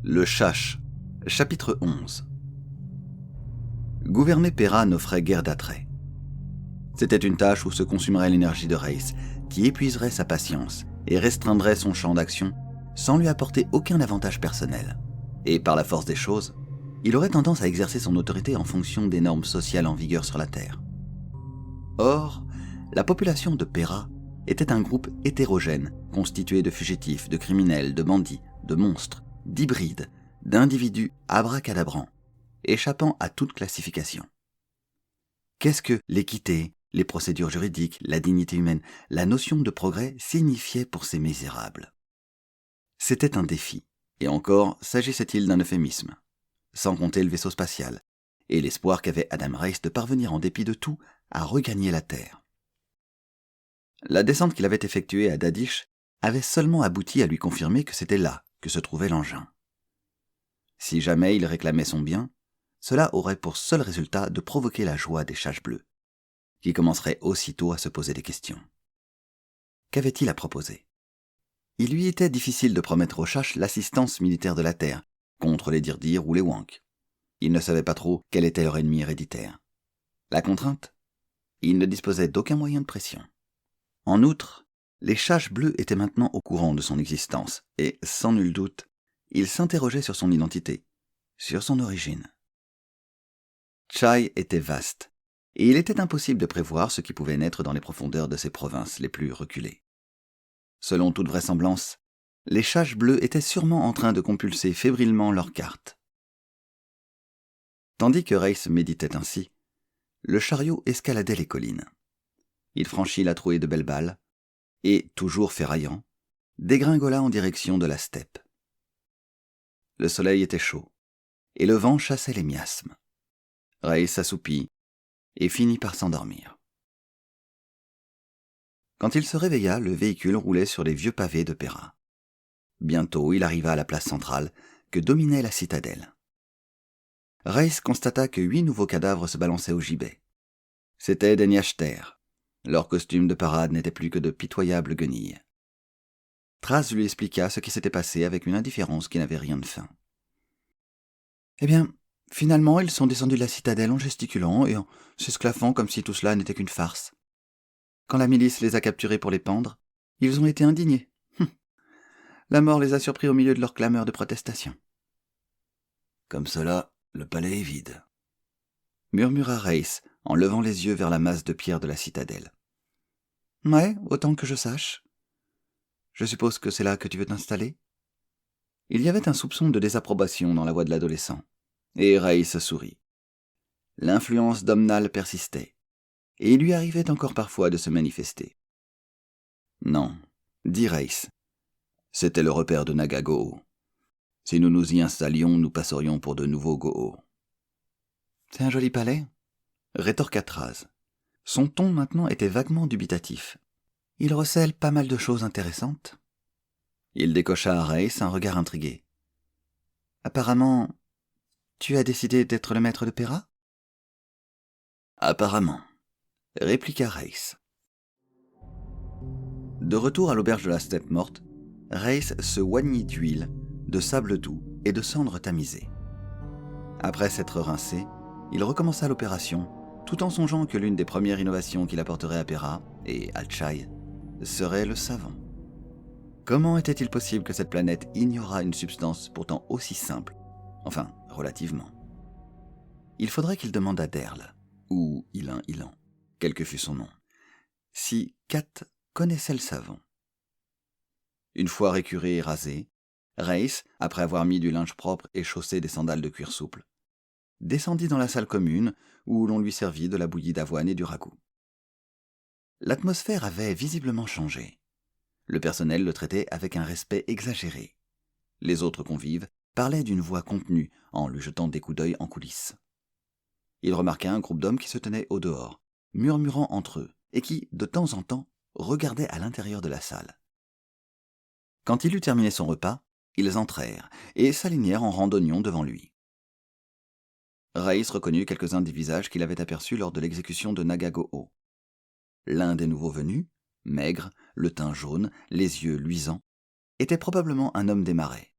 Le Chash, chapitre 11. Gouverner Pera n'offrait guère d'attrait. C'était une tâche où se consumerait l'énergie de Reiss, qui épuiserait sa patience et restreindrait son champ d'action sans lui apporter aucun avantage personnel. Et par la force des choses, il aurait tendance à exercer son autorité en fonction des normes sociales en vigueur sur la Terre. Or, la population de Pera était un groupe hétérogène, constitué de fugitifs, de criminels, de bandits, de monstres, d'hybrides, d'individus abracadabrants, échappant à toute classification. Qu'est-ce que l'équité, les procédures juridiques, la dignité humaine, la notion de progrès signifiaient pour ces misérables? C'était un défi, et encore s'agissait-il d'un euphémisme, sans compter le vaisseau spatial, et l'espoir qu'avait Adam Reiss de parvenir en dépit de tout à regagner la Terre. La descente qu'il avait effectuée à Dadish avait seulement abouti à lui confirmer que c'était là que se trouvait l'engin. Si jamais il réclamait son bien, cela aurait pour seul résultat de provoquer la joie des Chash bleus, qui commenceraient aussitôt à se poser des questions. Qu'avait-il à proposer? Il lui était difficile de promettre aux Chash l'assistance militaire de la Terre, contre les Dirdir ou les Wank. Il ne savait pas trop quel était leur ennemi héréditaire. La contrainte? Il ne disposait d'aucun moyen de pression. En outre, les Chash bleus étaient maintenant au courant de son existence, et, sans nul doute, ils s'interrogeaient sur son identité, sur son origine. Chai était vaste, et il était impossible de prévoir ce qui pouvait naître dans les profondeurs de ces provinces les plus reculées. Selon toute vraisemblance, les Chash bleus étaient sûrement en train de compulser fébrilement leurs cartes. Tandis que Reiss méditait ainsi, le chariot escaladait les collines. Il franchit la trouée de Belbal, et, toujours ferraillant, dégringola en direction de la steppe. Le soleil était chaud, et le vent chassait les miasmes. Reiss s'assoupit et finit par s'endormir. Quand il se réveilla, le véhicule roulait sur les vieux pavés de Pera. Bientôt, il arriva à la place centrale que dominait la citadelle. Reiss constata que 8 nouveaux cadavres se balançaient au gibet. C'étaient des Nyachter. Leur costume de parade n'était plus que de pitoyables guenilles. Traz lui expliqua ce qui s'était passé avec une indifférence qui n'avait rien de fin. Eh bien, finalement, ils sont descendus de la citadelle en gesticulant et en s'esclaffant comme si tout cela n'était qu'une farce. Quand la milice les a capturés pour les pendre, ils ont été indignés. La mort les a surpris au milieu de leurs clameurs de protestation. Comme cela, le palais est vide, murmura Reiss en levant les yeux vers la masse de pierre de la citadelle. Ouais, autant que je sache. Je suppose que c'est là que tu veux t'installer? Il y avait un soupçon de désapprobation dans la voix de l'adolescent, et Reiss sourit. L'influence d'Omnal persistait, et il lui arrivait encore parfois de se manifester. Non, dit Reiss. C'était le repère de Naga Goho. Si nous nous y installions, nous passerions pour de nouveaux Goho. C'est un joli palais, rétorqua Traz. Son ton maintenant était vaguement dubitatif. Il recèle pas mal de choses intéressantes. Il décocha à Reiss un regard intrigué. Apparemment, tu as décidé d'être le maître de Pera? Apparemment, répliqua Reiss. De retour à l'auberge de la steppe morte, Reiss se oignit d'huile, de sable doux et de cendres tamisées. Après s'être rincé, il recommença l'opération, tout en songeant que l'une des premières innovations qu'il apporterait à Pera, et à Chai, serait le savon. Comment était-il possible que cette planète ignorât une substance pourtant aussi simple, enfin, relativement? Il faudrait qu'il demande à Derl, ou Ilan, quel que fût son nom, si Kat connaissait le savon. Une fois récuré et rasé, Reiss, après avoir mis du linge propre et chaussé des sandales de cuir souple, descendit dans la salle commune où l'on lui servit de la bouillie d'avoine et du ragoût. L'atmosphère avait visiblement changé. Le personnel le traitait avec un respect exagéré. Les autres convives parlaient d'une voix contenue en lui jetant des coups d'œil en coulisses. Il remarqua un groupe d'hommes qui se tenaient au dehors, murmurant entre eux, et qui, de temps en temps, regardaient à l'intérieur de la salle. Quand il eut terminé son repas, ils entrèrent et s'alignèrent en rang d'oignons devant lui. Reiss reconnut quelques-uns des visages qu'il avait aperçus lors de l'exécution de Naga Goho. L'un des nouveaux venus, maigre, le teint jaune, les yeux luisants, était probablement un homme des marais.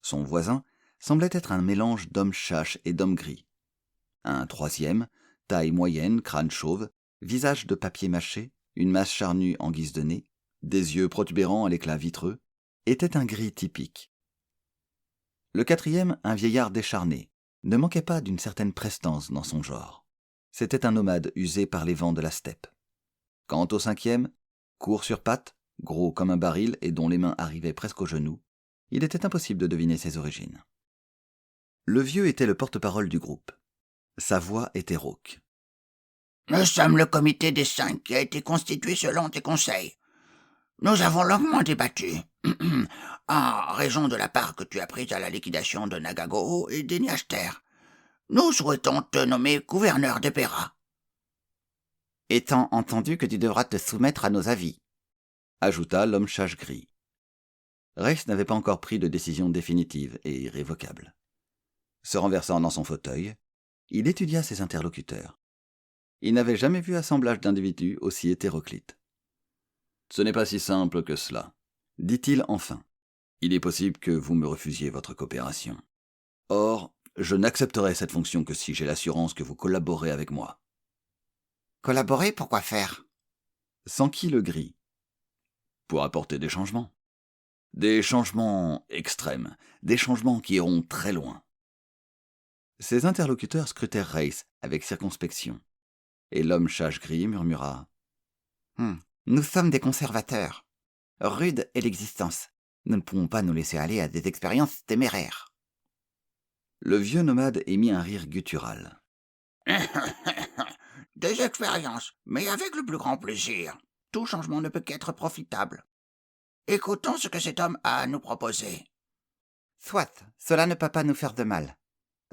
Son voisin semblait être un mélange d'homme chache et d'homme gris. Un troisième, taille moyenne, crâne chauve, visage de papier mâché, une masse charnue en guise de nez, des yeux protubérants à l'éclat vitreux, était un gris typique. Le quatrième, un vieillard décharné, ne manquait pas d'une certaine prestance dans son genre. C'était un nomade usé par les vents de la steppe. Quant au cinquième, court sur pattes, gros comme un baril et dont les mains arrivaient presque aux genoux, il était impossible de deviner ses origines. Le vieux était le porte-parole du groupe. Sa voix était rauque. « Nous sommes le comité des 5 qui a été constitué selon tes conseils. Nous avons longuement débattu, en raison de la part que tu as prise à la liquidation de Nagago et des Niaster. Nous souhaitons te nommer gouverneur de Pera. » « Étant entendu que tu devras te soumettre à nos avis, » ajouta l'homme chache gris. Reis n'avait pas encore pris de décision définitive et irrévocable. Se renversant dans son fauteuil, il étudia ses interlocuteurs. Il n'avait jamais vu assemblage d'individus aussi hétéroclites. « Ce n'est pas si simple que cela, » dit-il enfin. « Il est possible que vous me refusiez votre coopération. Or, je n'accepterai cette fonction que si j'ai l'assurance que vous collaborez avec moi. » « Collaborer, pourquoi faire ?» s'enquit le gris. « Pour apporter des changements. Des changements extrêmes, des changements qui iront très loin. » Ses interlocuteurs scrutèrent Reis avec circonspection, et l'homme chache gris murmura « Nous sommes des conservateurs. Rude est l'existence. Nous ne pouvons pas nous laisser aller à des expériences téméraires. » Le vieux nomade émit un rire guttural. « Des expériences, mais avec le plus grand plaisir. Tout changement ne peut qu'être profitable. Écoutons ce que cet homme a à nous proposer. »« Soit, cela ne peut pas nous faire de mal.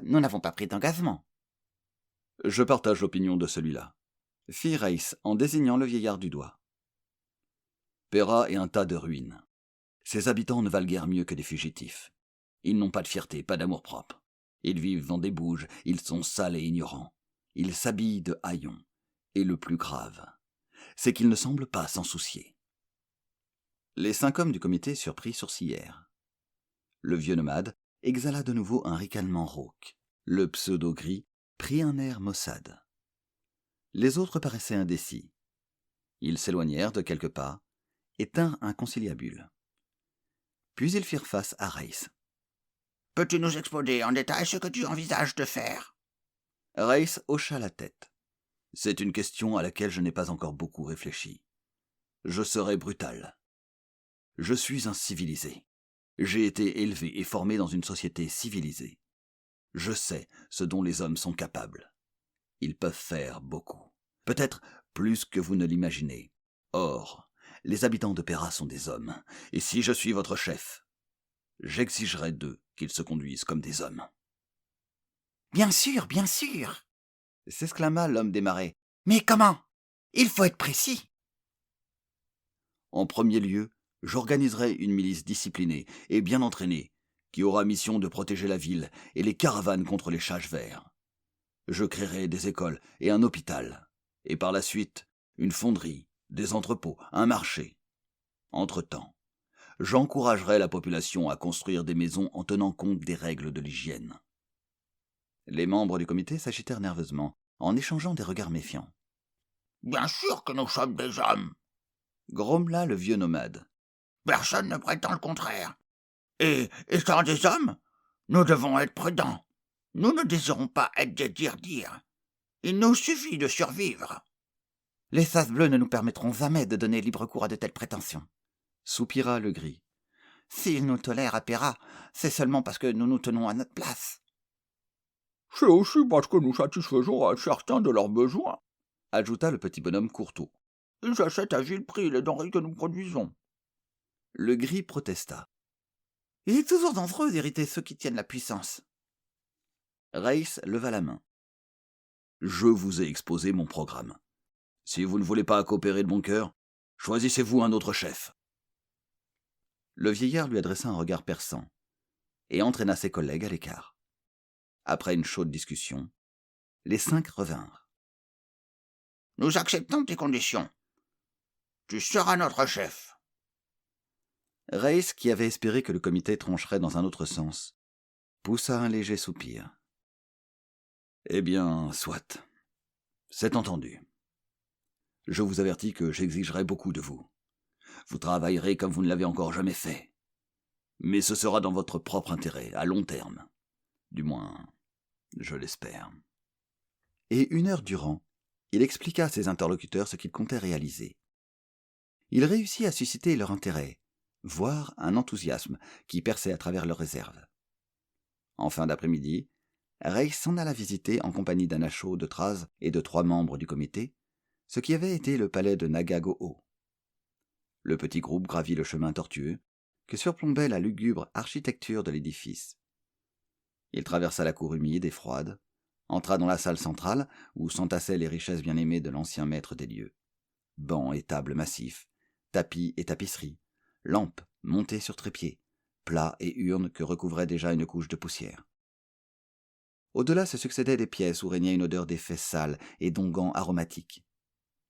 Nous n'avons pas pris d'engagement. » « Je partage l'opinion de celui-là, » fit Reis en désignant le vieillard du doigt. « Pera est un tas de ruines. Ses habitants ne valent guère mieux que des fugitifs. Ils n'ont pas de fierté, pas d'amour-propre. Ils vivent dans des bouges, ils sont sales et ignorants. Ils s'habillent de haillons. Et le plus grave, c'est qu'ils ne semblent pas s'en soucier. » Les 5 hommes du comité surpris sourcillèrent. Le vieux nomade exhala de nouveau un ricanement rauque. Le pseudo-gris prit un air maussade. Les autres paraissaient indécis. Ils s'éloignèrent de quelques pas et tinrent un conciliabule. Puis ils firent face à Reis. « Peux-tu nous exposer en détail ce que tu envisages de faire ?» Reis hocha la tête. « C'est une question à laquelle je n'ai pas encore beaucoup réfléchi. Je serai brutal. Je suis un civilisé. J'ai été élevé et formé dans une société civilisée. Je sais ce dont les hommes sont capables. Ils peuvent faire beaucoup. Peut-être plus que vous ne l'imaginez. Or, les habitants de Pera sont des hommes, et si je suis votre chef, j'exigerai d'eux qu'ils se conduisent comme des hommes. »« Bien sûr, s'exclama l'homme des marais. « Mais comment ? Il faut être précis. » »« En premier lieu, j'organiserai une milice disciplinée et bien entraînée, qui aura mission de protéger la ville et les caravanes contre les chaches verts. Je créerai des écoles et un hôpital, et par la suite, une fonderie, des entrepôts, un marché. Entre-temps, j'encouragerai la population à construire des maisons en tenant compte des règles de l'hygiène. » Les membres du comité s'agitèrent nerveusement, en échangeant des regards méfiants. « Bien sûr que nous sommes des hommes, » grommela le vieux nomade. « Personne ne prétend le contraire. Et étant des hommes, nous devons être prudents. Nous ne désirons pas être des dire-dire. Il nous suffit de survivre. » « Les sas bleus ne nous permettront jamais de donner libre cours à de telles prétentions. » soupira le gris. « S'ils nous tolèrent à Pera, c'est seulement parce que nous nous tenons à notre place. »« C'est aussi parce que nous satisfaisons à certains de leurs besoins, » ajouta le petit bonhomme Courteau. « Ils achètent à vil prix les denrées que nous produisons. » Le gris protesta. « Il est toujours dangereux d'hériter ceux qui tiennent la puissance. » Reis leva la main. « Je vous ai exposé mon programme. Si vous ne voulez pas coopérer de bon cœur, choisissez-vous un autre chef. » Le vieillard lui adressa un regard perçant et entraîna ses collègues à l'écart. Après une chaude discussion, les 5 revinrent. « Nous acceptons tes conditions. Tu seras notre chef. » Reiss, qui avait espéré que le comité trancherait dans un autre sens, poussa un léger soupir. Eh bien, soit. C'est entendu. Je vous avertis que j'exigerai beaucoup de vous. Vous travaillerez comme vous ne l'avez encore jamais fait. Mais ce sera dans votre propre intérêt, à long terme. Du moins, je l'espère. Et 1 heure durant, il expliqua à ses interlocuteurs ce qu'il comptait réaliser. Il réussit à susciter leur intérêt, voire un enthousiasme qui perçait à travers leurs réserves. En fin d'après-midi, Reiss s'en alla visiter en compagnie d'Anacho, de Traz et de 3 membres du comité, ce qui avait été le palais de Nagago-o. Le petit groupe gravit le chemin tortueux que surplombait la lugubre architecture de l'édifice. Il traversa la cour humide et froide, entra dans la salle centrale où s'entassaient les richesses bien-aimées de l'ancien maître des lieux. Bancs et tables massifs, tapis et tapisseries, lampes montées sur trépieds, plats et urnes que recouvrait déjà une couche de poussière. Au-delà se succédaient des pièces où régnait une odeur d'effets sales et d'onguents aromatiques.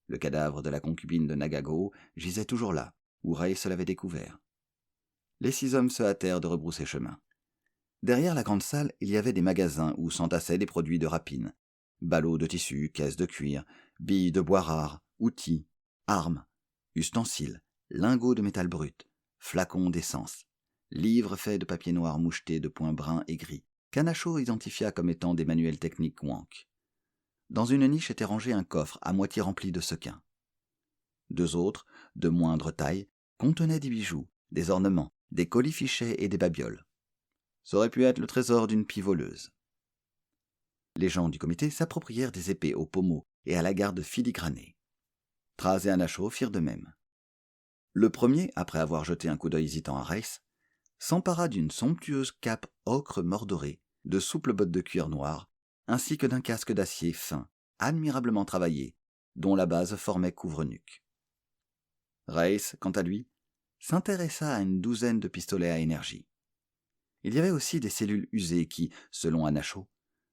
Le cadavre de la concubine de Nagago gisait toujours là, où Reiss l'avait découvert. Les 6 hommes se hâtèrent de rebrousser chemin. Derrière la grande salle, il y avait des magasins où s'entassaient des produits de rapine. Ballots de tissu, caisses de cuir, billes de bois rares, outils, armes, ustensiles, lingots de métal brut, flacons d'essence, livres faits de papier noir moucheté de points bruns et gris, qu'Anacho identifia comme étant des manuels techniques Wank. Dans une niche était rangé un coffre à moitié rempli de sequins. 2 autres, de moindre taille, contenaient des bijoux, des ornements, des colifichets et des babioles. Ça aurait pu être le trésor d'une pie voleuse. Les gens du comité s'approprièrent des épées aux pommeaux et à la garde filigranée. Traz et Anacho firent de même. Le premier, après avoir jeté un coup d'œil hésitant à Reiss, s'empara d'une somptueuse cape ocre mordorée, de souples bottes de cuir noir, ainsi que d'un casque d'acier fin, admirablement travaillé, dont la base formait couvre-nuque. Reiss, quant à lui, s'intéressa à une 12aine de pistolets à énergie. Il y avait aussi des cellules usées qui, selon Anacho,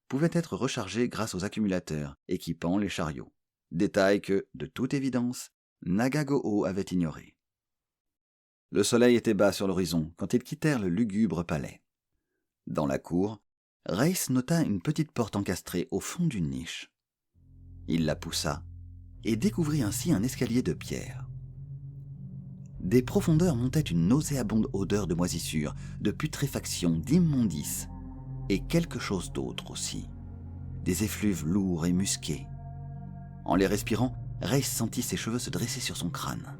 pouvaient être rechargées grâce aux accumulateurs équipant les chariots, détail que, de toute évidence, Nagago-o avait ignoré. Le soleil était bas sur l'horizon quand ils quittèrent le lugubre palais. Dans la cour, Reiss nota une petite porte encastrée au fond d'une niche. Il la poussa et découvrit ainsi un escalier de pierre. Des profondeurs montait une nauséabonde odeur de moisissure, de putréfaction, d'immondice, et quelque chose d'autre aussi. Des effluves lourds et musqués. En les respirant, Reiss sentit ses cheveux se dresser sur son crâne.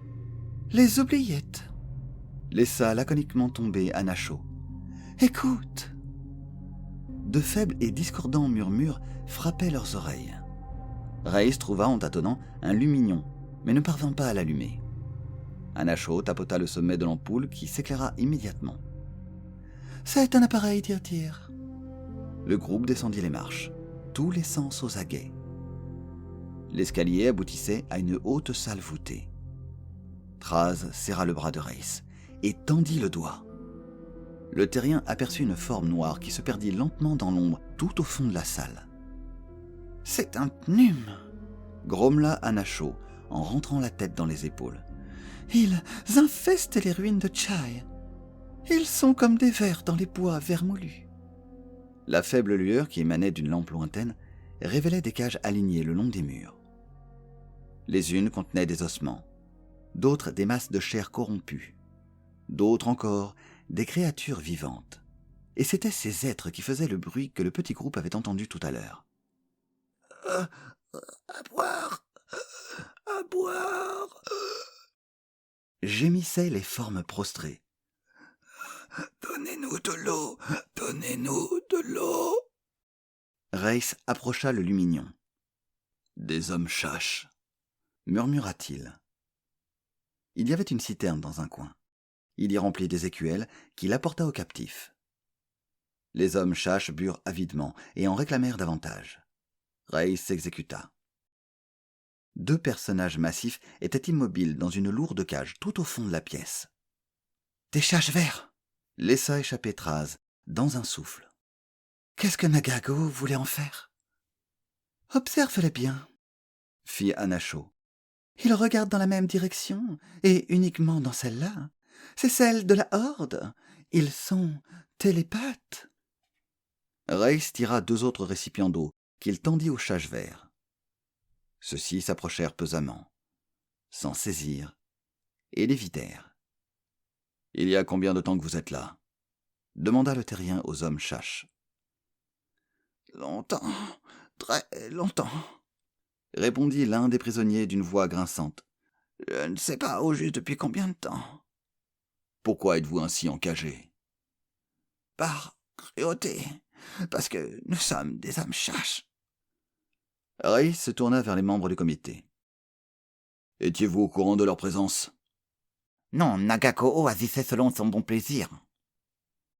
« Les oubliettes !» laissa laconiquement tomber Anacho. « Écoute !» De faibles et discordants murmures frappaient leurs oreilles. Reiss trouva en tâtonnant un lumignon, mais ne parvint pas à l'allumer. Anacho tapota le sommet de l'ampoule qui s'éclaira immédiatement. « C'est un appareil, tire-tire !» Le groupe descendit les marches, tous les sens aux aguets. L'escalier aboutissait à une haute salle voûtée. Traz serra le bras de Reiss et tendit le doigt. Le terrien aperçut une forme noire qui se perdit lentement dans l'ombre tout au fond de la salle. « C'est un pnum !» grommela Anacho en rentrant la tête dans les épaules. « Ils infestent les ruines de Chai. Ils sont comme des vers dans les bois vermoulus. » La faible lueur qui émanait d'une lampe lointaine révélait des cages alignées le long des murs. Les unes contenaient des ossements, d'autres des masses de chair corrompue, d'autres encore des créatures vivantes. Et c'étaient ces êtres qui faisaient le bruit que le petit groupe avait entendu tout à l'heure. « À boire, à boire !» gémissaient les formes prostrées. « Donnez-nous de l'eau, donnez-nous de l'eau !» Reiss approcha le lumignon. « Des hommes chaches !» murmura-t-il. Il y avait une citerne dans un coin. Il y remplit des écuelles qu'il apporta aux captifs. Les hommes chaches burent avidement et en réclamèrent davantage. Reiss s'exécuta. 2 personnages massifs étaient immobiles dans une lourde cage tout au fond de la pièce. « Des chaches verts !» laissa échapper Traz dans un souffle. « Qu'est-ce que Nagago voulait en faire ?»« Observe-les bien, » fit Anacho. « Ils regardent dans la même direction, et uniquement dans celle-là, C'est celle de la Horde. Ils sont télépathes. Reiss tira 2 autres récipients d'eau qu'il tendit aux chages verts. Ceux-ci s'approchèrent pesamment, s'en saisirent et les vidèrent. « Il y a combien de temps que vous êtes là ?» demanda le terrien aux hommes chaches. « Longtemps, très longtemps, » répondit l'un des prisonniers d'une voix grinçante. « Je ne sais pas au juste depuis combien de temps. »« Pourquoi êtes-vous ainsi encagé ?»« Par cruauté, parce que nous sommes des hommes chaches. » Reiss se tourna vers les membres du comité. « Étiez-vous au courant de leur présence ?» Non, Nagako agissait selon son bon plaisir.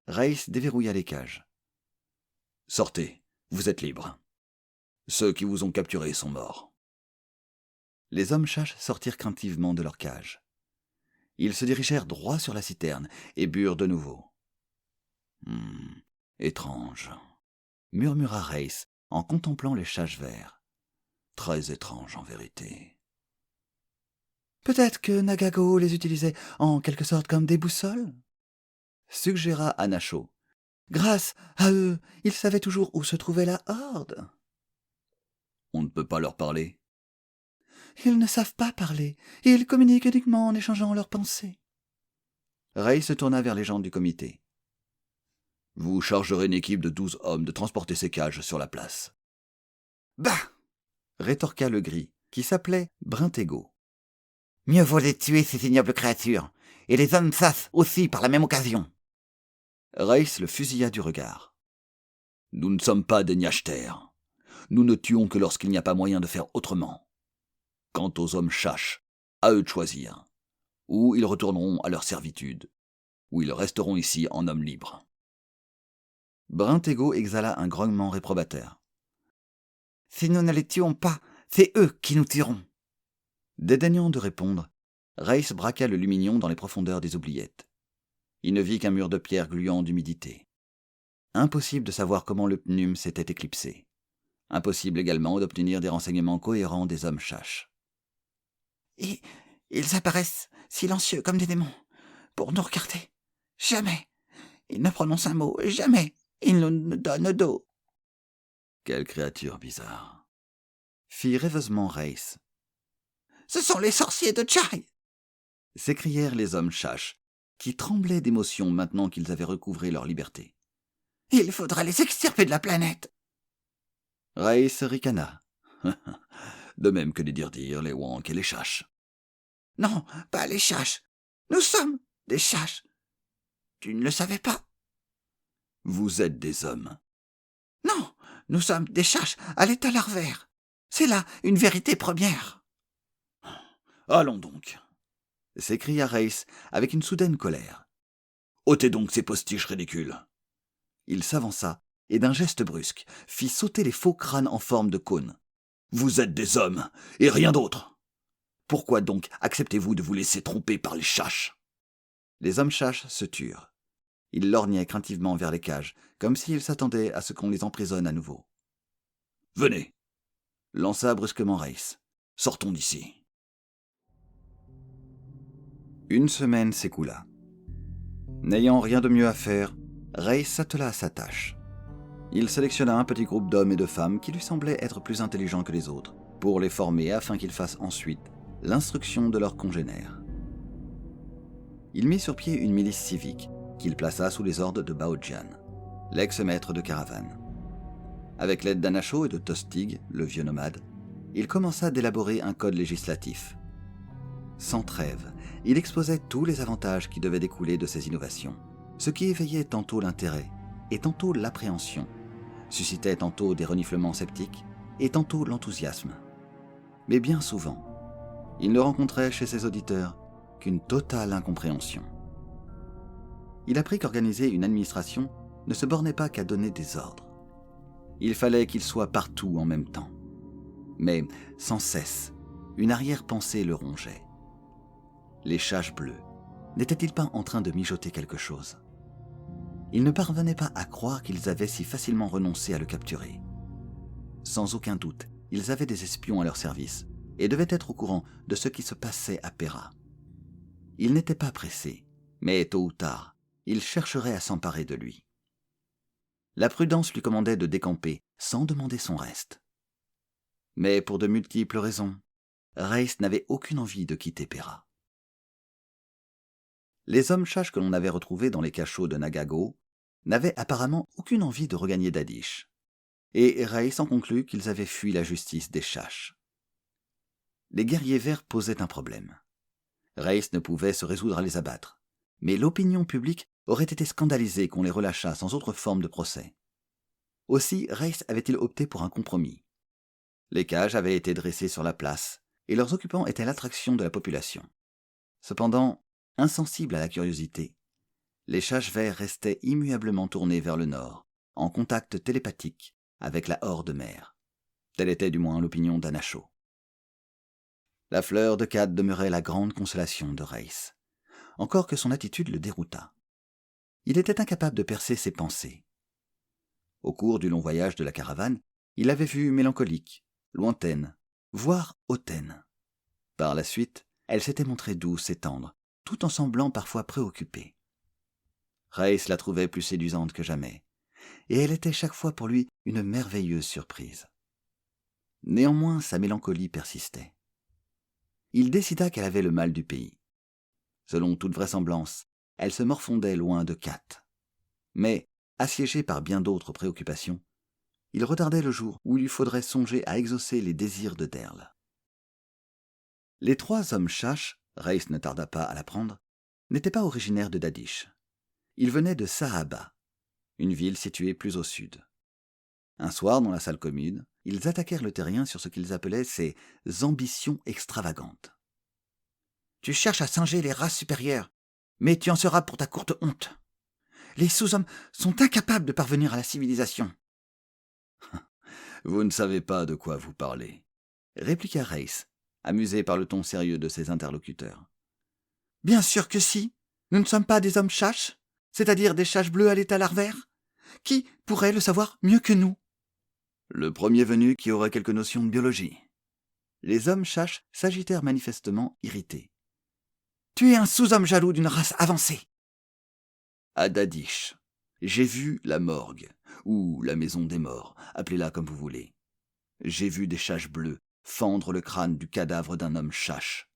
Reiss déverrouilla les cages. « Sortez, vous êtes libres. Ceux qui vous ont capturés sont morts. » Les hommes chaches sortirent craintivement de leur cage. Ils se dirigèrent droit sur la citerne et burent de nouveau. « Étrange, » murmura Reiss en contemplant les chages verts. « Très étrange en vérité. » Peut-être que Nagago les utilisait en quelque sorte comme des boussoles, suggéra Hanasho. Grâce à eux, ils savaient toujours où se trouvait la Horde. On ne peut pas leur parler. Ils ne savent pas parler, ils communiquent uniquement en échangeant leurs pensées. Reiss se tourna vers les gens du comité. Vous chargerez une équipe de 12 hommes de transporter ces cages sur la place. Bah rétorqua le gris, qui s'appelait Brintego. Mieux vaut les tuer, ces ignobles créatures, et les hommes chassent aussi par la même occasion. Reiss le fusilla du regard. Nous ne sommes pas des Nyachter. Nous ne tuons que lorsqu'il n'y a pas moyen de faire autrement. Quant aux hommes chaches, à eux de choisir. Ou ils retourneront à leur servitude, ou ils resteront ici en hommes libres. Brintego exhala un grognement réprobateur. Si nous ne les tuons pas, c'est eux qui nous tueront. Dédaignant de répondre, Reiss braqua le lumignon dans les profondeurs des oubliettes. Il ne vit qu'un mur de pierre gluant d'humidité. Impossible de savoir comment le pnum s'était éclipsé. Impossible également d'obtenir des renseignements cohérents des hommes chaches. Et ils apparaissent silencieux comme des démons, pour nous regarder. Jamais. Ils ne prononcent un mot, jamais. Ils nous donnent dos. Quelle créature bizarre, fit rêveusement Reiss. Ce sont les sorciers de Chai, s'écrièrent les hommes chaches, qui tremblaient d'émotion maintenant qu'ils avaient recouvré leur liberté. Il faudra les extirper de la planète. Reiss ricana. De même que les Dirdir, les Wank et les chaches. Non, pas les chaches. Nous sommes des chaches. Tu ne le savais pas? Vous êtes des hommes. Non, nous sommes des chaches à l'état larvaire. C'est là une vérité première. Allons donc, s'écria Reiss avec une soudaine colère. Ôtez donc ces postiches ridicules. Il s'avança et d'un geste brusque fit sauter les faux crânes en forme de cône. Vous êtes des hommes et rien d'autre. Pourquoi donc acceptez-vous de vous laisser tromper par les chaches? Les hommes chaches se turent. Ils lorgnaient craintivement vers les cages, comme s'ils s'attendaient à ce qu'on les emprisonne à nouveau. Venez, lança brusquement Reiss. Sortons d'ici. Une semaine s'écoula. N'ayant rien de mieux à faire, Reiss s'attela à sa tâche. Il sélectionna un petit groupe d'hommes et de femmes qui lui semblaient être plus intelligents que les autres, pour les former afin qu'ils fassent ensuite l'instruction de leurs congénères. Il mit sur pied une milice civique qu'il plaça sous les ordres de Baojian, l'ex-maître de caravane. Avec l'aide d'Hanasho et de Tostig, le vieux nomade, il commença d'élaborer un code législatif. Sans trêve, il exposait tous les avantages qui devaient découler de ces innovations, ce qui éveillait tantôt l'intérêt et tantôt l'appréhension, suscitait tantôt des reniflements sceptiques et tantôt l'enthousiasme. Mais bien souvent, il ne rencontrait chez ses auditeurs qu'une totale incompréhension. Il apprit qu'organiser une administration ne se bornait pas qu'à donner des ordres. Il fallait qu'il soit partout en même temps. Mais, sans cesse, une arrière-pensée le rongeait. Les chages bleues n'étaient-ils pas en train de mijoter quelque chose? Il ne parvenait pas à croire qu'ils avaient si facilement renoncé à le capturer. Sans aucun doute, ils avaient des espions à leur service et devaient être au courant de ce qui se passait à Pera. Il n'était pas pressé, Mais tôt ou tard, il chercherait à s'emparer de lui. La prudence lui commandait de décamper sans demander son reste. Mais pour de multiples raisons, Reiss n'avait aucune envie de quitter Pera. Les hommes chaches que l'on avait retrouvés dans les cachots de Nagago n'avaient apparemment aucune envie de regagner Dadish, et Reiss en conclut qu'ils avaient fui la justice des chaches. Les guerriers verts posaient un problème. Reiss ne pouvait se résoudre à les abattre, mais l'opinion publique aurait été scandalisée qu'on les relâchât sans autre forme de procès. Aussi Reiss avait-il opté pour un compromis. Les cages avaient été dressées sur la place, et leurs occupants étaient l'attraction de la population. Cependant, insensibles à la curiosité, les chaches verts restaient immuablement tournés vers le nord, en contact télépathique avec la horde mère. Telle était du moins l'opinion d'Anacho. La fleur de Cad demeurait la grande consolation de Reiss, encore que son attitude le déroutât. Il était incapable de percer ses pensées. Au cours du long voyage de la caravane, il l'avait vue mélancolique, lointaine, voire hautaine. Par la suite, elle s'était montrée douce et tendre, tout en semblant parfois préoccupée. Reiss la trouvait plus séduisante que jamais, et elle était chaque fois pour lui une merveilleuse surprise. Néanmoins, sa mélancolie persistait. Il décida qu'elle avait le mal du pays. Selon toute vraisemblance, elle se morfondait loin de Kat. Mais, assiégé par bien d'autres préoccupations, il retardait le jour où il lui faudrait songer à exaucer les désirs de Derl. Les 3 hommes chaches, Reiss ne tarda pas à l'apprendre, n'étaient pas originaires de Dadish. Ils venaient de Sahaba, une ville située plus au sud. Un soir, dans la salle commune, ils attaquèrent le terrien sur ce qu'ils appelaient ses ambitions extravagantes. « Tu cherches à singer les races supérieures, mais tu en seras pour ta courte honte. Les sous-hommes sont incapables de parvenir à la civilisation. »« Vous ne savez pas de quoi vous parlez, » répliqua Reiss, amusé par le ton sérieux de ses interlocuteurs. « Bien sûr que si. Nous ne sommes pas des hommes chaches, c'est-à-dire des chaches bleues à l'état larvaire. Qui pourrait le savoir mieux que nous ?»« Le premier venu qui aurait quelques notions de biologie. » Les hommes chaches s'agitèrent manifestement irrités. « Tu es un sous-homme jaloux d'une race avancée. »« À Dadish, j'ai vu la morgue, ou la maison des morts, appelez-la comme vous voulez. J'ai vu des chaches bleues fendre le crâne du cadavre d'un homme chache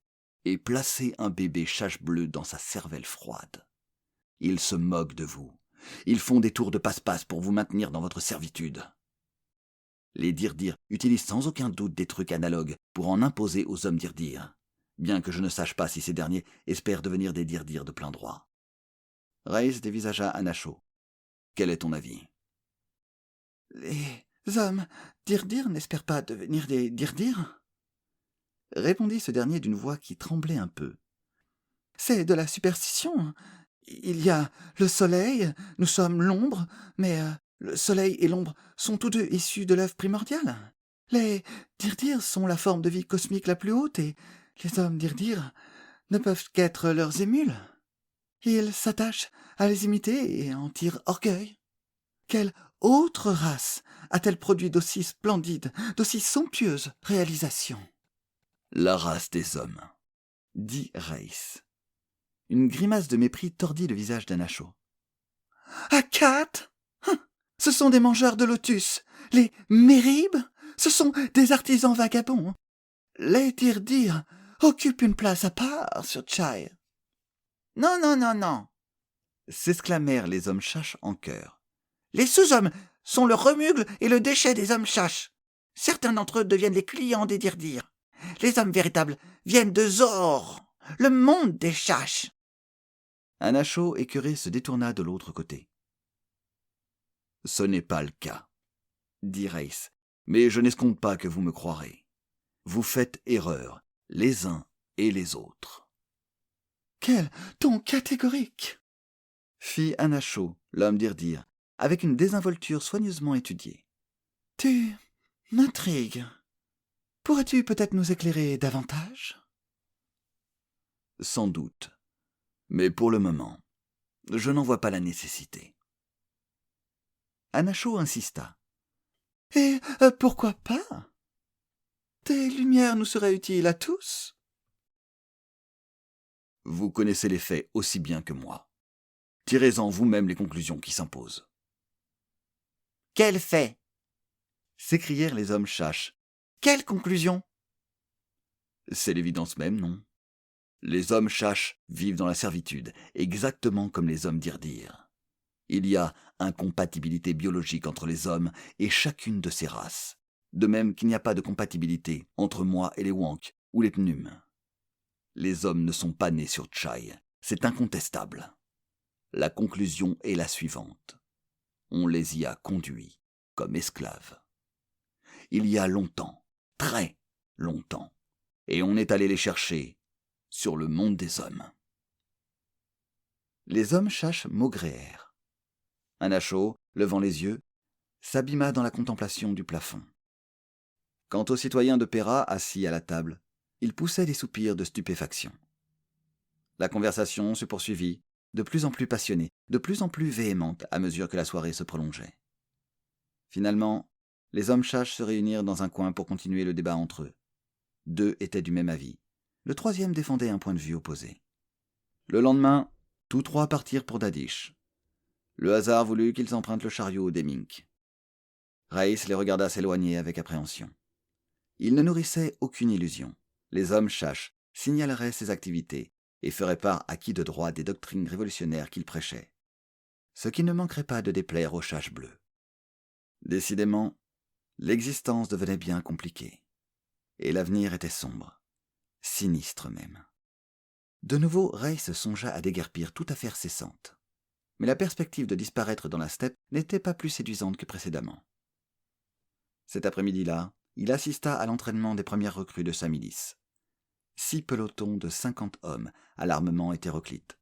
et placer un bébé chache bleu dans sa cervelle froide. Ils se moquent de vous. Ils font des tours de passe-passe pour vous maintenir dans votre servitude. Les Dirdir utilisent sans aucun doute des trucs analogues pour en imposer aux hommes Dirdir, bien que je ne sache pas si ces derniers espèrent devenir des Dirdir de plein droit. » Reiss dévisagea Anacho. « Quel est ton avis ?»« Les hommes Dirdir n'espèrent pas devenir des Dirdir ?» répondit ce dernier d'une voix qui tremblait un peu. « C'est de la superstition. Il y a le soleil, nous sommes l'ombre, mais le soleil et l'ombre sont tous deux issus de l'œuf primordial. Les Dirdir sont la forme de vie cosmique la plus haute, et les hommes Dirdir ne peuvent qu'être leurs émules. Ils s'attachent à les imiter et en tirent orgueil. Quelle autre race a-t-elle produit d'aussi splendides, d'aussi somptueuses réalisations ?»« La race des hommes, » dit Reiss. Une grimace de mépris tordit le visage d'Anacho. « Akat ? Ce sont des mangeurs de lotus. Les Méribes, ce sont des artisans vagabonds. Les Dirdir occupent une place à part sur Tchaï. »« Non, non, non, non !» s'exclamèrent les hommes chaches en chœur. « Les sous-hommes sont le remugle et le déchet des hommes chaches. Certains d'entre eux deviennent les clients des Dirdir. Les hommes véritables viennent de Zor, le monde des chaches. » Anacho, écœuré, se détourna de l'autre côté. « Ce n'est pas le cas, » dit Reiss, « mais je n'escompte pas que vous me croirez. Vous faites erreur, les uns et les autres. »« Quel ton catégorique !» fit Anacho, l'homme Dirdir, avec une désinvolture soigneusement étudiée. « Tu m'intrigues. Pourrais-tu peut-être nous éclairer davantage ?»« Sans doute. Mais pour le moment, je n'en vois pas la nécessité. » Anacho insista. « Et pourquoi pas ? Tes lumières nous seraient utiles à tous. » Vous connaissez les faits aussi bien que moi. Tirez-en vous-même les conclusions qui s'imposent. » « Quel fait ?» s'écrièrent les hommes chaches. « Quelle conclusion ?» C'est l'évidence même, non? Les hommes chaches vivent dans la servitude, exactement comme les hommes d'Irdir. Il y a incompatibilité biologique entre les hommes et chacune de ces races, de même qu'il n'y a pas de compatibilité entre moi et les Wank ou les Pnum. Les hommes ne sont pas nés sur Tchai, c'est incontestable. La conclusion est la suivante. On les y a conduits comme esclaves. Il y a longtemps, très longtemps, et on est allé les chercher sur le monde des hommes. Les hommes chaches maugréèrent. Anachot, levant les yeux, s'abîma dans la contemplation du plafond. Quant aux citoyens de Péra assis à la table, ils poussaient des soupirs de stupéfaction. La conversation se poursuivit, de plus en plus passionnée, de plus en plus véhémente à mesure que la soirée se prolongeait. Finalement, les hommes chaches se réunirent dans un coin pour continuer le débat entre eux. 2 étaient du même avis. Le 3e défendait un point de vue opposé. Le lendemain, tous 3 partirent pour Dadish. Le hasard voulut qu'ils empruntent le chariot des Minks. Raïs les regarda s'éloigner avec appréhension. Il ne nourrissait aucune illusion. Les hommes chaches signaleraient ses activités et feraient part à qui de droit des doctrines révolutionnaires qu'il prêchait. Ce qui ne manquerait pas de déplaire aux chaches bleues. Décidément, l'existence devenait bien compliquée. Et l'avenir était sombre. Sinistre même. De nouveau, Raïs songea à déguerpir toute affaire cessante. Mais la perspective de disparaître dans la steppe n'était pas plus séduisante que précédemment. Cet après-midi-là, il assista à l'entraînement des premières recrues de sa milice. 6 pelotons de 50 hommes à l'armement hétéroclite,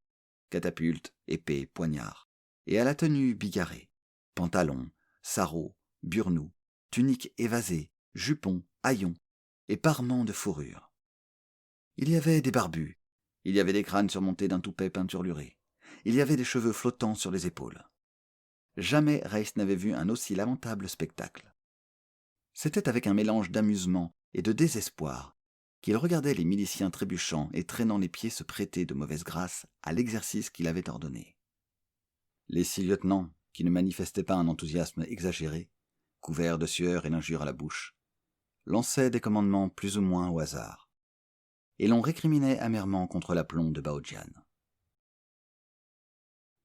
catapultes, épées, poignards, et à la tenue bigarrée, pantalons, sarraux, burnous, tuniques évasées, jupons, haillons et parements de fourrure. Il y avait des barbus, il y avait des crânes surmontés d'un toupet peinturluré, il y avait des cheveux flottants sur les épaules. Jamais Raïs n'avait vu un aussi lamentable spectacle. C'était avec un mélange d'amusement et de désespoir qu'il regardait les miliciens trébuchant et traînant les pieds se prêter de mauvaise grâce à l'exercice qu'il avait ordonné. Les 6 lieutenants, qui ne manifestaient pas un enthousiasme exagéré, couverts de sueur et d'injures à la bouche, lançaient des commandements plus ou moins au hasard, et l'on récriminait amèrement contre l'aplomb de Baodjian.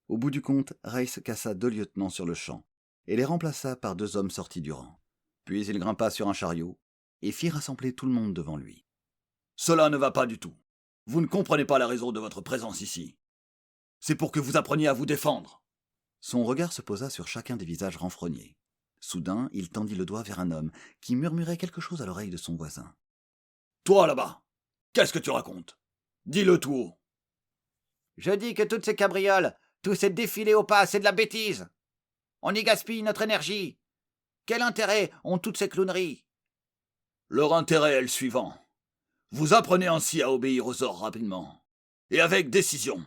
Au bout du compte, Raïs cassa 2 lieutenants sur le champ, et les remplaça par 2 hommes sortis du rang. Puis il grimpa sur un chariot, et fit rassembler tout le monde devant lui. « Cela ne va pas du tout. Vous ne comprenez pas la raison de votre présence ici. C'est pour que vous appreniez à vous défendre. » Son regard se posa sur chacun des visages renfrognés. Soudain, il tendit le doigt vers un homme qui murmurait quelque chose à l'oreille de son voisin. « Toi, là-bas, qu'est-ce que tu racontes? Dis-le tout haut. »« Je dis que toutes ces cabrioles, tous ces défilés au pas, c'est de la bêtise. On y gaspille notre énergie. Quel intérêt ont toutes ces clowneries? » « Leur intérêt est le suivant. Vous apprenez ainsi à obéir aux ordres rapidement, et avec décision.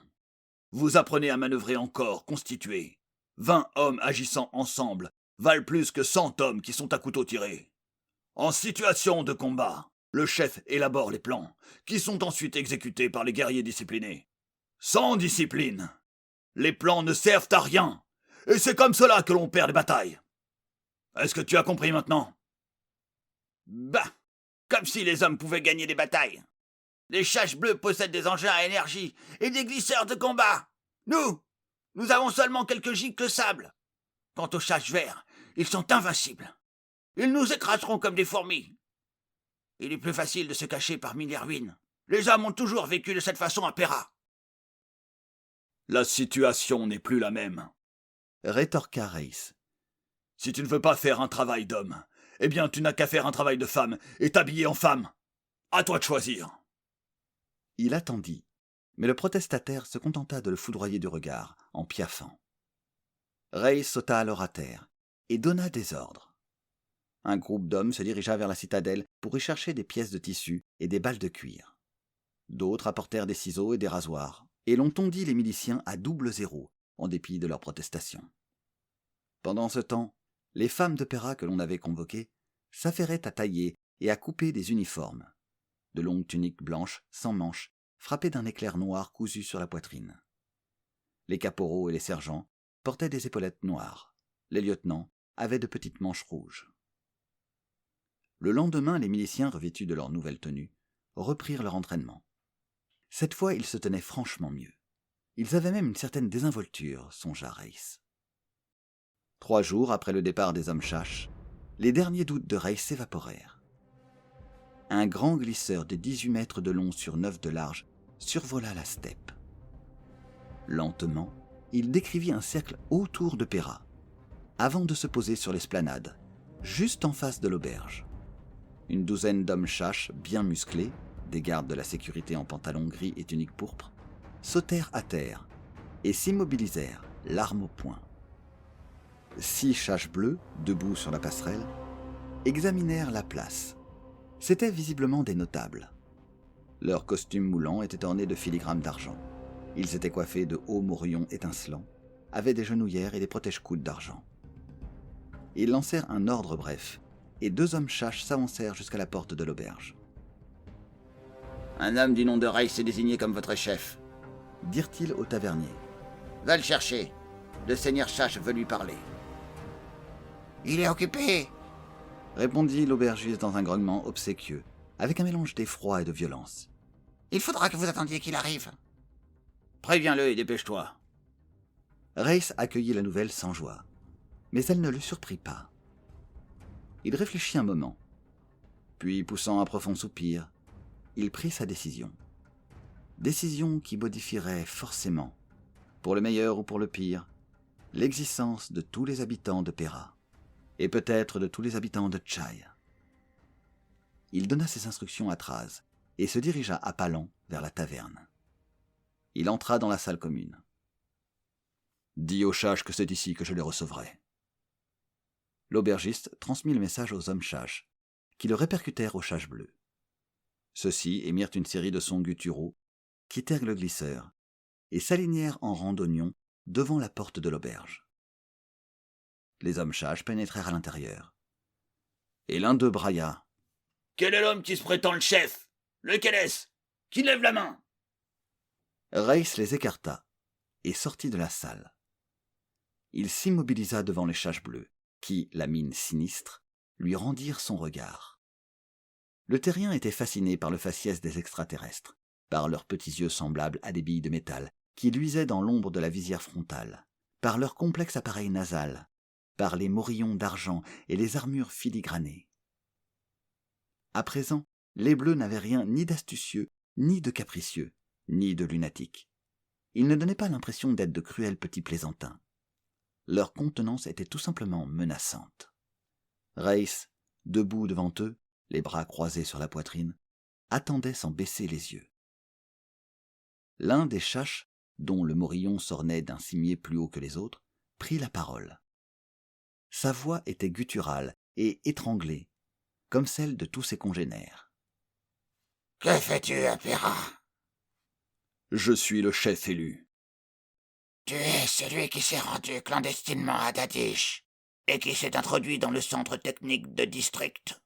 Vous apprenez à manœuvrer en corps constitué. 20 hommes agissant ensemble valent plus que 100 hommes qui sont à couteau tiré. En situation de combat, le chef élabore les plans, qui sont ensuite exécutés par les guerriers disciplinés. Sans discipline, les plans ne servent à rien, et c'est comme cela que l'on perd les batailles. Est-ce que tu as compris maintenant? Bah, comme si les hommes pouvaient gagner des batailles. Les chaches bleues possèdent des engins à énergie et des glisseurs de combat. Nous avons seulement quelques gicles de sable. Quant aux chaches verts, ils sont invincibles. Ils nous écraseront comme des fourmis. Il est plus facile de se cacher parmi les ruines. Les hommes ont toujours vécu de cette façon à Péra. La situation n'est plus la même, rétorqua Raïs. Si tu ne veux pas faire un travail d'homme, eh bien tu n'as qu'à faire un travail de femme et t'habiller en femme. À toi de choisir. Il attendit, mais le protestataire se contenta de le foudroyer du regard, en piaffant. Raïs sauta alors à terre et donna des ordres. Un groupe d'hommes se dirigea vers la citadelle pour y chercher des pièces de tissu et des balles de cuir. D'autres apportèrent des ciseaux et des rasoirs, et l'on tondit les miliciens à double zéro, en dépit de leurs protestations. Pendant ce temps, les femmes de Péra que l'on avait convoquées s'affairaient à tailler et à couper des uniformes, de longues tuniques blanches sans manches frappé d'un éclair noir cousu sur la poitrine. Les caporaux et les sergents portaient des épaulettes noires. Les lieutenants avaient de petites manches rouges. Le lendemain, les miliciens, revêtus de leur nouvelle tenue, reprirent leur entraînement. Cette fois, ils se tenaient franchement mieux. Ils avaient même une certaine désinvolture, songea Reiss. 3 jours après le départ des hommes chaches, les derniers doutes de Reiss s'évaporèrent. Un grand glisseur de 18 mètres de long sur 9 de large survola la steppe. Lentement, il décrivit un cercle autour de Pera, avant de se poser sur l'esplanade, juste en face de l'auberge. Une douzaine d'hommes chaches bien musclés, des gardes de la sécurité en pantalon gris et tunique pourpre, sautèrent à terre et s'immobilisèrent, l'arme au poing. 6 chaches bleues, debout sur la passerelle, examinèrent la place. C'étaient visiblement des notables. Leurs costumes moulants étaient ornés de filigranes d'argent. Ils étaient coiffés de hauts morions étincelants, avaient des genouillères et des protège-coudes d'argent. Ils lancèrent un ordre bref, et 2 hommes chaches s'avancèrent jusqu'à la porte de l'auberge. « Un homme du nom de Reiss est désigné comme votre chef, » dirent-ils au tavernier. « Va le chercher. Le seigneur Chache veut lui parler. »« Il est occupé !» répondit l'aubergiste dans un grognement obséquieux, avec un mélange d'effroi et de violence. « Il faudra que vous attendiez qu'il arrive. »« Préviens-le et dépêche-toi. » Reiss accueillit la nouvelle sans joie, mais elle ne le surprit pas. Il réfléchit un moment, puis poussant un profond soupir, il prit sa décision. Décision qui modifierait forcément, pour le meilleur ou pour le pire, l'existence de tous les habitants de Pera, et peut-être de tous les habitants de Tchai. Il donna ses instructions à Traz et se dirigea à pas lents vers la taverne. Il entra dans la salle commune. « Dis aux chaches que c'est ici que je les recevrai. » L'aubergiste transmit le message aux hommes chaches, qui le répercutèrent aux chaches bleues. Ceux-ci émirent une série de sons gutturaux, quittèrent le glisseur et s'alignèrent en rang d'oignons devant la porte de l'auberge. Les hommes chaches pénétrèrent à l'intérieur. Et l'un d'eux brailla. « Quel est l'homme qui se prétend le chef? Lequel est-ce? Qui lève la main ?» Reiss les écarta et sortit de la salle. Il s'immobilisa devant les chaches bleues, qui, la mine sinistre, lui rendirent son regard. Le terrien était fasciné par le faciès des extraterrestres, par leurs petits yeux semblables à des billes de métal qui luisaient dans l'ombre de la visière frontale, par leur complexe appareil nasal, par les morillons d'argent et les armures filigranées. À présent, les bleus n'avaient rien ni d'astucieux, ni de capricieux, ni de lunatique. Ils ne donnaient pas l'impression d'être de cruels petits plaisantins. Leur contenance était tout simplement menaçante. Reiss, debout devant eux, les bras croisés sur la poitrine, attendait sans baisser les yeux. L'un des chaches, dont le morillon s'ornait d'un cimier plus haut que les autres, prit la parole. Sa voix était gutturale et étranglée, comme celle de tous ses congénères. « Que fais-tu à Pera? »« Je suis le chef élu. »« Tu es celui qui s'est rendu clandestinement à Dadish et qui s'est introduit dans le centre technique de district. »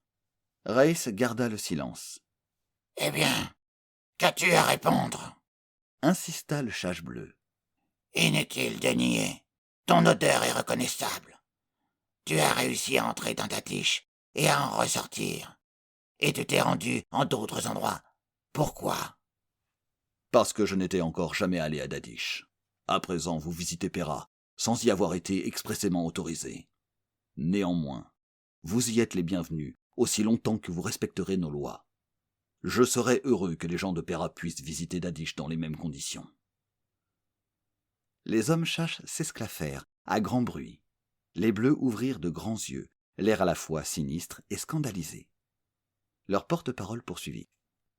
Reiss garda le silence. « Eh bien, qu'as-tu à répondre ?» insista le chache bleu. « Inutile de nier. Ton odeur est reconnaissable. Tu as réussi à entrer dans Dadish et à en ressortir. Et tu t'es rendu en d'autres endroits. Pourquoi ? » Parce que je n'étais encore jamais allé à Dadish. À présent, vous visitez Pera, sans y avoir été expressément autorisé. Néanmoins, vous y êtes les bienvenus, aussi longtemps que vous respecterez nos lois. Je serais heureux que les gens de Pera puissent visiter Dadish dans les mêmes conditions. Les hommes chaches s'esclaffèrent, à grand bruit. Les bleus ouvrirent de grands yeux, l'air à la fois sinistre et scandalisé. Leur porte-parole poursuivit.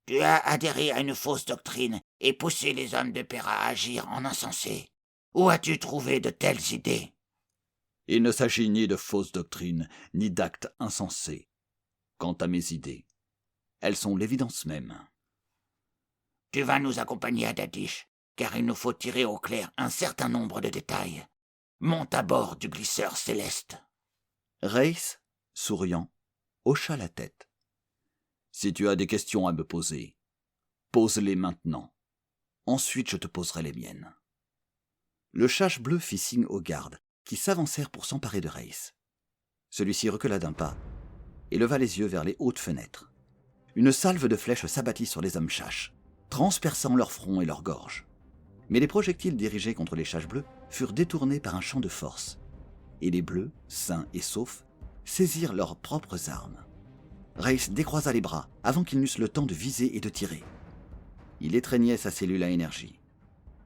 « Tu as adhéré à une fausse doctrine et poussé les hommes de Pera à agir en insensés. Où as-tu trouvé de telles idées ? » Il ne s'agit ni de fausses doctrines, ni d'actes insensés. Quant à mes idées, elles sont l'évidence même. « Tu vas nous accompagner à Dadish, car il nous faut tirer au clair un certain nombre de détails. Monte à bord du glisseur céleste. » Reiss, souriant, hocha la tête. « Si tu as des questions à me poser, pose-les maintenant. Ensuite, je te poserai les miennes. » Le chash bleu fit signe aux gardes, qui s'avancèrent pour s'emparer de Reiss. Celui-ci recula d'un pas et leva les yeux vers les hautes fenêtres. Une salve de flèches s'abattit sur les hommes chash, transperçant leur front et leur gorge. Mais les projectiles dirigés contre les chash bleus furent détournés par un champ de force, et les bleus, sains et saufs, saisirent leurs propres armes. Reiss décroisa les bras avant qu'ils n'eussent le temps de viser et de tirer. Il étreignait sa cellule à énergie.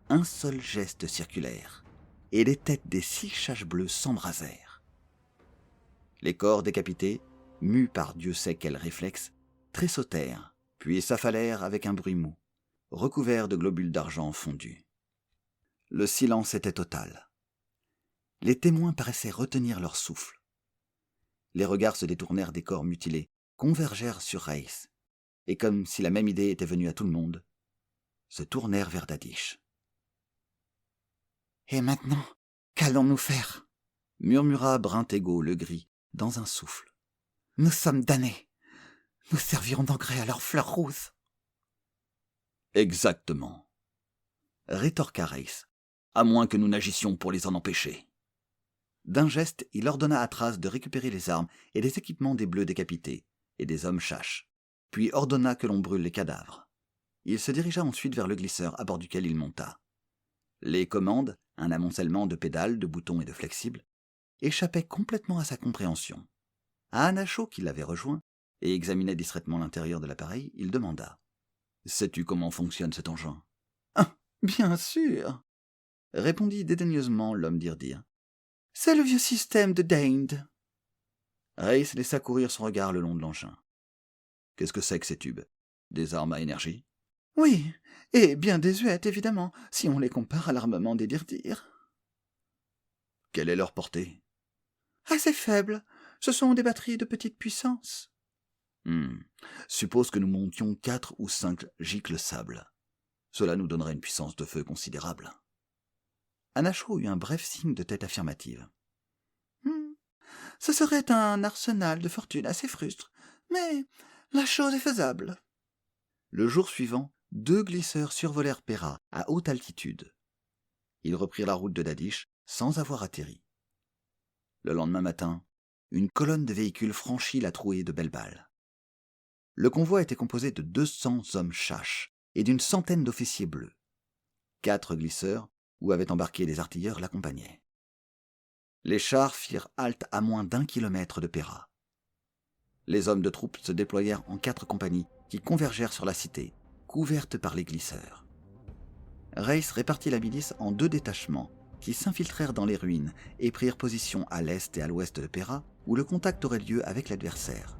Un seul geste circulaire, et les têtes des 6 chash bleus s'embrasèrent. Les corps décapités, mus par Dieu sait quel réflexe, tressautèrent, puis s'affalèrent avec un bruit mou, recouverts de globules d'argent fondus. Le silence était total. Les témoins paraissaient retenir leur souffle. Les regards se détournèrent des corps mutilés, convergèrent sur Reiss, et comme si la même idée était venue à tout le monde, se tournèrent vers Dadish. « Et maintenant, qu'allons-nous faire ?» murmura Brintégo le gris dans un souffle. « Nous sommes damnés. Nous servirons d'engrais à leurs fleurs roses. » Exactement, rétorqua Reiss, à moins que nous n'agissions pour les en empêcher. D'un geste, il ordonna à Thras de récupérer les armes et les équipements des bleus décapités et des hommes chash, puis ordonna que l'on brûle les cadavres. Il se dirigea ensuite vers le glisseur à bord duquel il monta. Les commandes, un amoncellement de pédales, de boutons et de flexibles, échappaient complètement à sa compréhension. À Anacho, qui l'avait rejoint et examinait distraitement l'intérieur de l'appareil, il demanda « Sais-tu comment fonctionne cet engin ?»« Ah, bien sûr !» répondit dédaigneusement l'homme d'Irdir. « C'est le vieux système de Deind. » Reiss laissa courir son regard le long de l'engin. « Qu'est-ce que c'est que ces tubes? Des armes à énergie ?»« Oui, et bien désuètes, évidemment, si on les compare à l'armement des Dirdir. »« Quelle est leur portée ?»« Assez faible. Ce sont des batteries de petite puissance. » Suppose que nous montions 4 ou 5 gicles sable. Cela nous donnerait une puissance de feu considérable. Anacho eut un bref signe de tête affirmative. Ce serait un arsenal de fortune assez frustre, mais la chose est faisable. Le jour suivant, 2 glisseurs survolèrent Pera à haute altitude. Ils reprirent la route de Dadish sans avoir atterri. Le lendemain matin, une colonne de véhicules franchit la trouée de Belbal. Le convoi était composé de 200 hommes chash et d'une centaine d'officiers bleus. 4 glisseurs, où avaient embarqué des artilleurs, l'accompagnaient. Les chars firent halte à moins d'1 kilomètre de Pera. Les hommes de troupe se déployèrent en 4 compagnies qui convergèrent sur la cité, couverte par les glisseurs. Reiss répartit la milice en 2 détachements qui s'infiltrèrent dans les ruines et prirent position à l'est et à l'ouest de Pera, où le contact aurait lieu avec l'adversaire.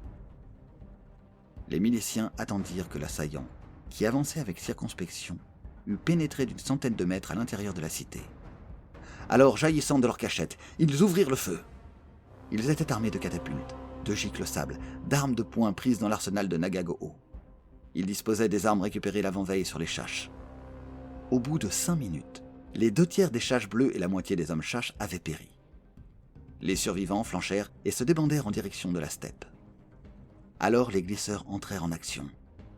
Les miliciens attendirent que l'assaillant, qui avançait avec circonspection, eût pénétré d'une centaine de mètres à l'intérieur de la cité. Alors, jaillissant de leur cachette, ils ouvrirent le feu. Ils étaient armés de catapultes, de gicles sable, d'armes de poing prises dans l'arsenal de Nagago. Ils disposaient des armes récupérées l'avant-veille sur les chash. Au bout de 5 minutes, les 2 tiers des chash bleus et la moitié des hommes chash avaient péri. Les survivants flanchèrent et se débandèrent en direction de la steppe. Alors les glisseurs entrèrent en action.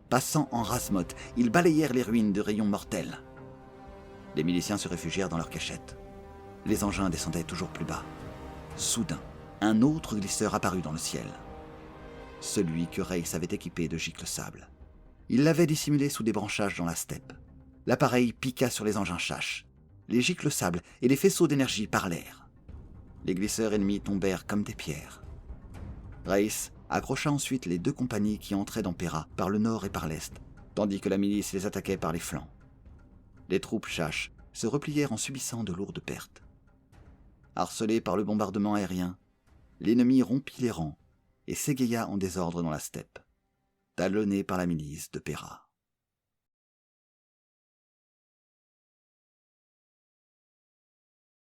Passant en rase-motte, ils balayèrent les ruines de rayons mortels. Les miliciens se réfugièrent dans leurs cachettes. Les engins descendaient toujours plus bas. Soudain, un autre glisseur apparut dans le ciel. Celui que Reiss avait équipé de gicles sable. Il l'avait dissimulé sous des branchages dans la steppe. L'appareil piqua sur les engins chash. Les gicles sable et les faisceaux d'énergie parlèrent. Les glisseurs ennemis tombèrent comme des pierres. Reiss accrocha ensuite les 2 compagnies qui entraient dans Pera par le nord et par l'est, tandis que la milice les attaquait par les flancs. Les troupes chash se replièrent en subissant de lourdes pertes. Harcelé par le bombardement aérien, l'ennemi rompit les rangs et s'égaya en désordre dans la steppe, talonné par la milice de Pera.